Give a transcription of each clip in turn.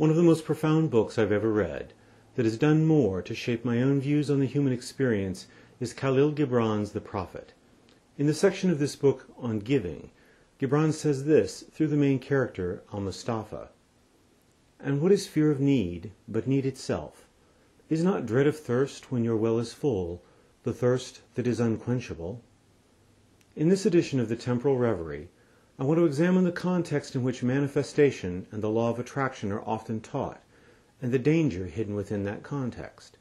One of the most profound books I've ever read, that has done more to shape my own views on the human experience, is Khalil Gibran's The Prophet. In the section of this book on giving, Gibran says this through the main character, Al-Mustafa. "And what is fear of need, but need itself? Is not dread of thirst when your well is full, the thirst that is unquenchable?" In this edition of the Temporal Reverie, I want to examine the context in which manifestation and the law of attraction are often taught, and the danger hidden within that context.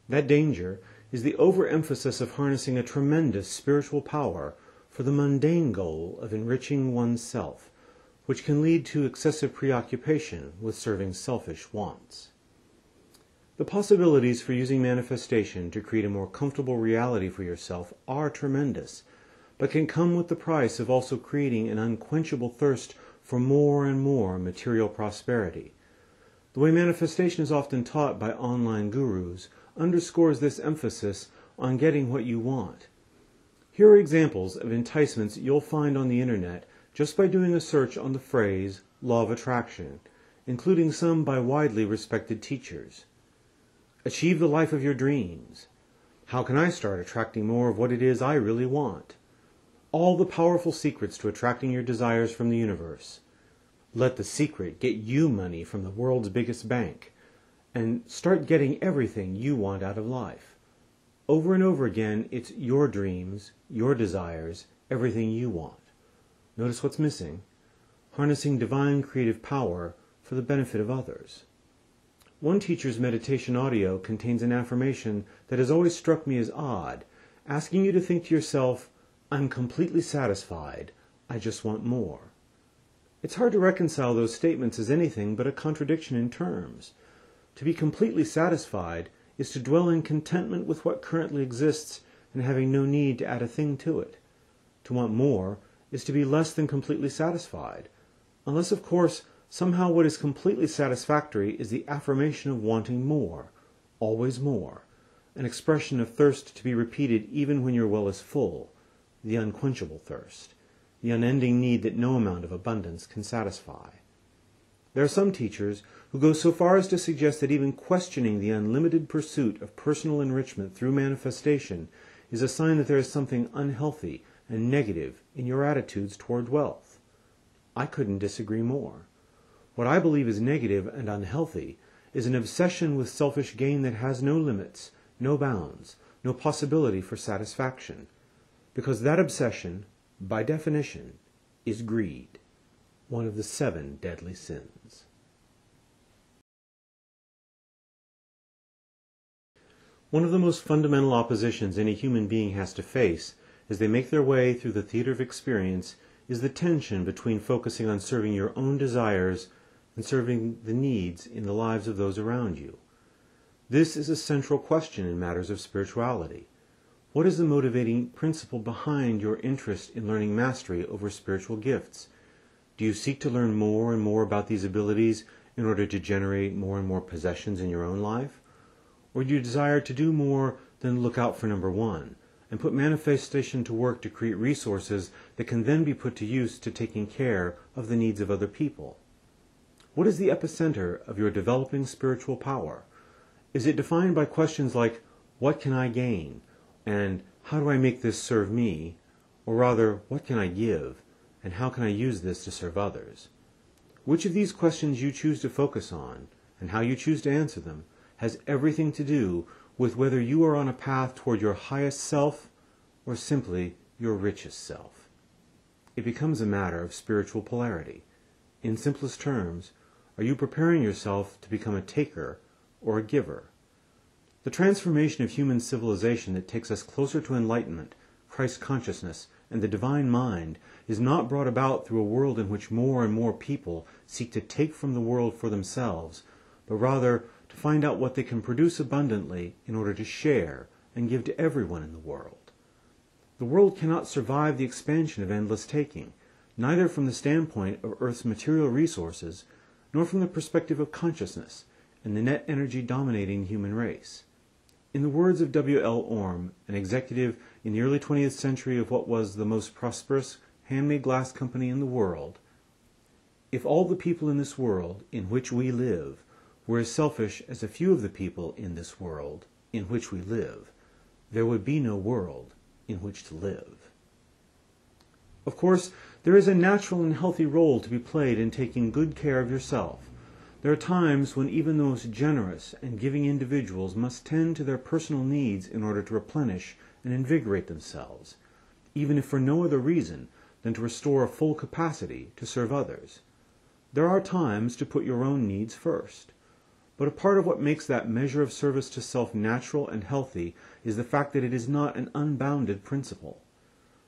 That danger is the overemphasis of harnessing a tremendous spiritual power for the mundane goal of enriching one's self, which can lead to excessive preoccupation with serving selfish wants. The possibilities for using manifestation to create a more comfortable reality for yourself are tremendous, but can come with the price of also creating an unquenchable thirst for more and more material prosperity. The way manifestation is often taught by online gurus underscores this emphasis on getting what you want. Here are examples of enticements you'll find on the internet just by doing a search on the phrase law of attraction, including some by widely respected teachers. Achieve the life of your dreams. How can I start attracting more of what it is I really want? All the powerful secrets to attracting your desires from the universe. Let the secret get you money from the world's biggest bank, and start getting everything you want out of life. Over and over again, it's your dreams, your desires, everything you want. Notice what's missing: harnessing divine creative power for the benefit of others. One teacher's meditation audio contains an affirmation that has always struck me as odd, asking you to think to yourself, "I'm completely satisfied, I just want more." It's hard to reconcile those statements as anything but a contradiction in terms. To be completely satisfied is to dwell in contentment with what currently exists and having no need to add a thing to it. To want more is to be less than completely satisfied, unless, of course, somehow what is completely satisfactory is the affirmation of wanting more, always more, an expression of thirst to be repeated even when your well is full, the unquenchable thirst, the unending need that no amount of abundance can satisfy. There are some teachers who go so far as to suggest that even questioning the unlimited pursuit of personal enrichment through manifestation is a sign that there is something unhealthy and negative in your attitudes toward wealth. I couldn't disagree more. What I believe is negative and unhealthy is an obsession with selfish gain that has no limits, no bounds, no possibility for satisfaction. Because that obsession, by definition, is greed, one of the 7 deadly sins. One of the most fundamental oppositions any human being has to face as they make their way through the theater of experience is the tension between focusing on serving your own desires and serving the needs in the lives of those around you. This is a central question in matters of spirituality. What is the motivating principle behind your interest in learning mastery over spiritual gifts? Do you seek to learn more and more about these abilities in order to generate more and more possessions in your own life? Or do you desire to do more than look out for number 1, and put manifestation to work to create resources that can then be put to use to taking care of the needs of other people? What is the epicenter of your developing spiritual power? Is it defined by questions like, what can I gain? And how do I make this serve me? Or rather, what can I give? And how can I use this to serve others? Which of these questions you choose to focus on, and how you choose to answer them, has everything to do with whether you are on a path toward your highest self, or simply your richest self. It becomes a matter of spiritual polarity. In simplest terms, are you preparing yourself to become a taker or a giver? The transformation of human civilization that takes us closer to enlightenment, Christ consciousness, and the divine mind is not brought about through a world in which more and more people seek to take from the world for themselves, but rather to find out what they can produce abundantly in order to share and give to everyone in the world. The world cannot survive the expansion of endless taking, neither from the standpoint of Earth's material resources, nor from the perspective of consciousness and the net energy dominating the human race. In the words of W.L. Orme, an executive in the early 20th century of what was the most prosperous handmade glass company in the world, If all the people in this world in which we live were as selfish as a few of the people in this world in which we live, there would be no world in which to live. Of course, there is a natural and healthy role to be played in taking good care of yourself. There are times when even the most generous and giving individuals must tend to their personal needs in order to replenish and invigorate themselves, even if for no other reason than to restore a full capacity to serve others. There are times to put your own needs first. But a part of what makes that measure of service to self natural and healthy is the fact that it is not an unbounded principle.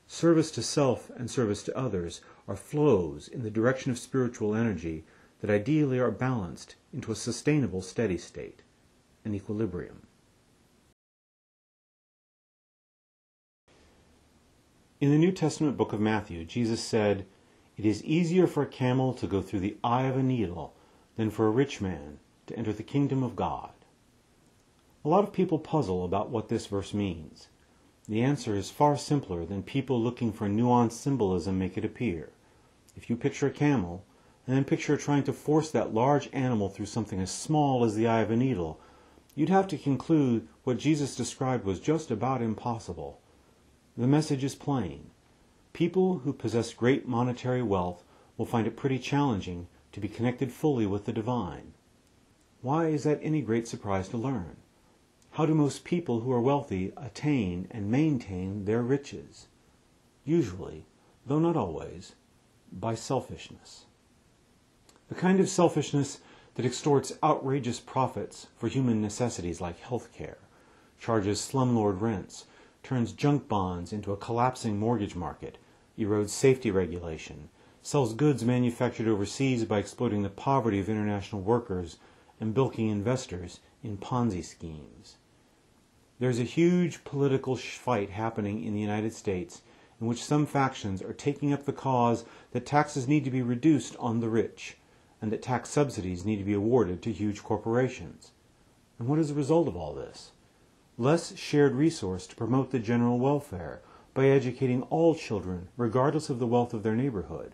Service to self and service to others are flows in the direction of spiritual energy that ideally are balanced into a sustainable steady state, an equilibrium. In the New Testament book of Matthew, Jesus said, "It is easier for a camel to go through the eye of a needle than for a rich man to enter the kingdom of God." A lot of people puzzle about what this verse means. The answer is far simpler than people looking for nuanced symbolism make it appear. If you picture a camel, and then picture trying to force that large animal through something as small as the eye of a needle, you'd have to conclude what Jesus described was just about impossible. The message is plain. People who possess great monetary wealth will find it pretty challenging to be connected fully with the divine. Why is that any great surprise to learn? How do most people who are wealthy attain and maintain their riches? Usually, though not always, by selfishness. The kind of selfishness that extorts outrageous profits for human necessities like health care, charges slumlord rents, turns junk bonds into a collapsing mortgage market, erodes safety regulation, sells goods manufactured overseas by exploiting the poverty of international workers and bilking investors in Ponzi schemes. There's a huge political fight happening in the United States in which some factions are taking up the cause that taxes need to be reduced on the rich and that tax subsidies need to be awarded to huge corporations. And what is the result of all this? Less shared resource to promote the general welfare by educating all children regardless of the wealth of their neighborhood,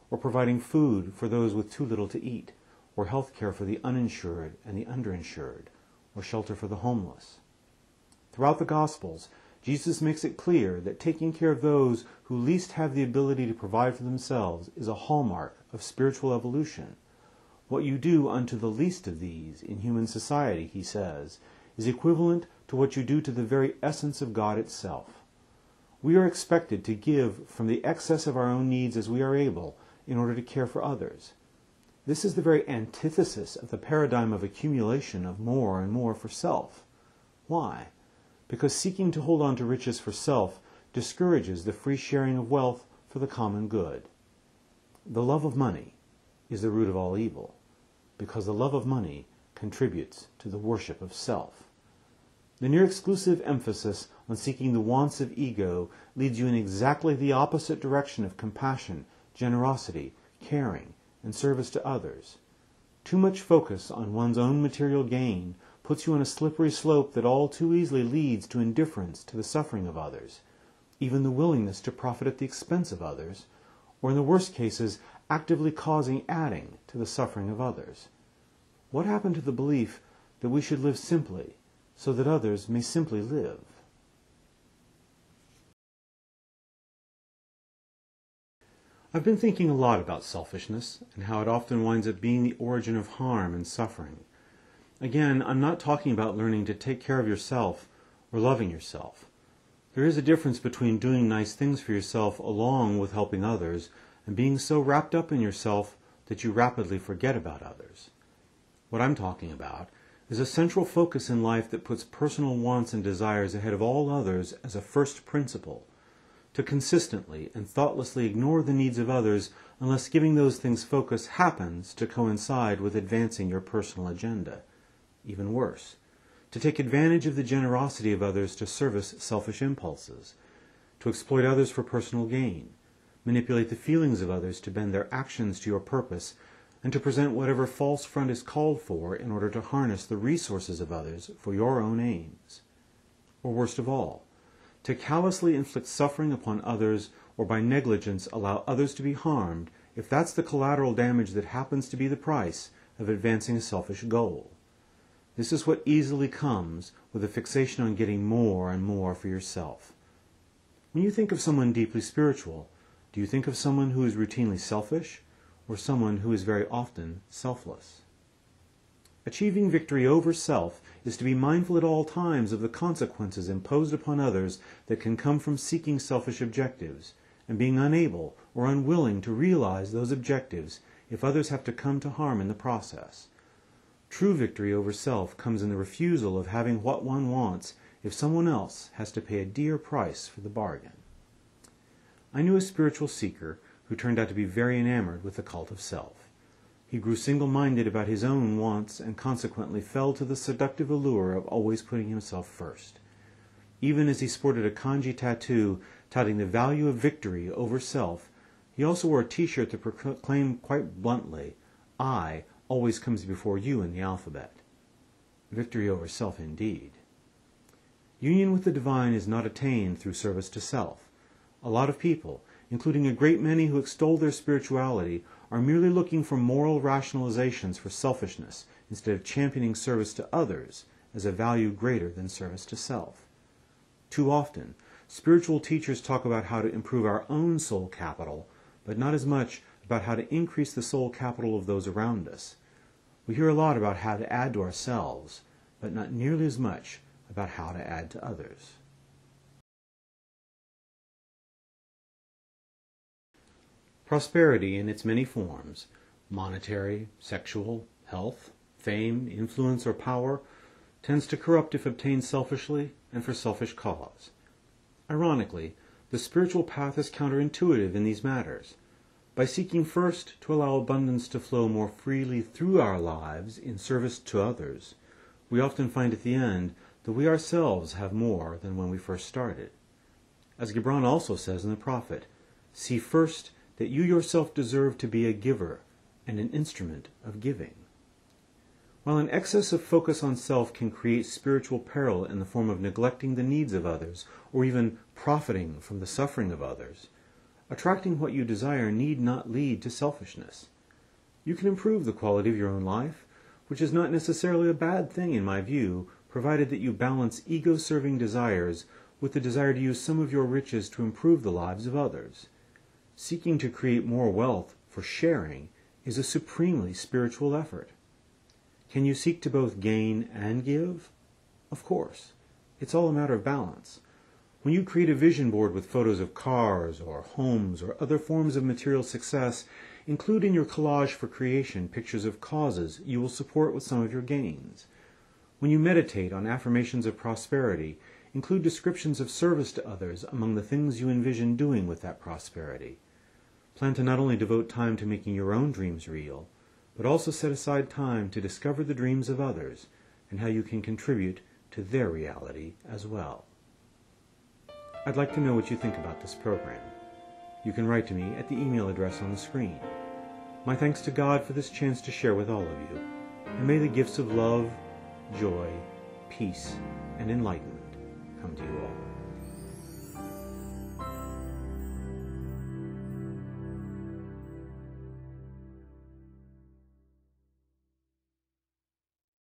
or providing food for those with too little to eat, or health care for the uninsured and the underinsured, or shelter for the homeless. Throughout the Gospels, Jesus makes it clear that taking care of those who least have the ability to provide for themselves is a hallmark of spiritual evolution. What you do unto the least of these in human society, he says, is equivalent to what you do to the very essence of God itself. We are expected to give from the excess of our own needs as we are able in order to care for others. This is the very antithesis of the paradigm of accumulation of more and more for self. Why? Because seeking to hold on to riches for self discourages the free sharing of wealth for the common good. The love of money is the root of all evil, because the love of money contributes to the worship of self. The near-exclusive emphasis on seeking the wants of ego leads you in exactly the opposite direction of compassion, generosity, caring, and service to others. Too much focus on one's own material gain puts you on a slippery slope that all too easily leads to indifference to the suffering of others, even the willingness to profit at the expense of others, or in the worst cases, actively causing adding to the suffering of others. What happened to the belief that we should live simply, so that others may simply live? I've been thinking a lot about selfishness and how it often winds up being the origin of harm and suffering. Again, I'm not talking about learning to take care of yourself or loving yourself. There is a difference between doing nice things for yourself along with helping others and being so wrapped up in yourself that you rapidly forget about others. What I'm talking about is a central focus in life that puts personal wants and desires ahead of all others as a first principle. To consistently and thoughtlessly ignore the needs of others unless giving those things focus happens to coincide with advancing your personal agenda. Even worse, to take advantage of the generosity of others to service selfish impulses, to exploit others for personal gain, manipulate the feelings of others to bend their actions to your purpose, and to present whatever false front is called for in order to harness the resources of others for your own aims. Or worst of all, to callously inflict suffering upon others or by negligence allow others to be harmed if that's the collateral damage that happens to be the price of advancing a selfish goal. This is what easily comes with a fixation on getting more and more for yourself. When you think of someone deeply spiritual, do you think of someone who is routinely selfish, or someone who is very often selfless? Achieving victory over self is to be mindful at all times of the consequences imposed upon others that can come from seeking selfish objectives, and being unable or unwilling to realize those objectives if others have to come to harm in the process. True victory over self comes in the refusal of having what one wants if someone else has to pay a dear price for the bargain. I knew a spiritual seeker who turned out to be very enamored with the cult of self. He grew single-minded about his own wants and consequently fell to the seductive allure of always putting himself first. Even as he sported a kanji tattoo touting the value of victory over self, he also wore a t-shirt that proclaimed quite bluntly, "I always comes before you in the alphabet." Victory over self indeed. Union with the divine is not attained through service to self. A lot of people, including a great many who extol their spirituality, are merely looking for moral rationalizations for selfishness instead of championing service to others as a value greater than service to self. Too often, spiritual teachers talk about how to improve our own soul capital, but not as much about how to increase the soul capital of those around us. We hear a lot about how to add to ourselves, but not nearly as much about how to add to others. Prosperity in its many forms, monetary, sexual, health, fame, influence, or power, tends to corrupt if obtained selfishly and for selfish cause. Ironically, the spiritual path is counterintuitive in these matters. By seeking first to allow abundance to flow more freely through our lives in service to others, we often find at the end that we ourselves have more than when we first started. As Gibran also says in the Prophet, "See first that you yourself deserve to be a giver and an instrument of giving." While an excess of focus on self can create spiritual peril in the form of neglecting the needs of others or even profiting from the suffering of others, attracting what you desire need not lead to selfishness. You can improve the quality of your own life, which is not necessarily a bad thing in my view, provided that you balance ego-serving desires with the desire to use some of your riches to improve the lives of others. Seeking to create more wealth for sharing is a supremely spiritual effort. Can you seek to both gain and give? Of course. It's all a matter of balance. When you create a vision board with photos of cars or homes or other forms of material success, include in your collage for creation pictures of causes you will support with some of your gains. When you meditate on affirmations of prosperity, include descriptions of service to others among the things you envision doing with that prosperity. Plan to not only devote time to making your own dreams real, but also set aside time to discover the dreams of others and how you can contribute to their reality as well. I'd like to know what you think about this program. You can write to me at the email address on the screen. My thanks to God for this chance to share with all of you, and may the gifts of love, joy, peace, and enlightenment come to you all.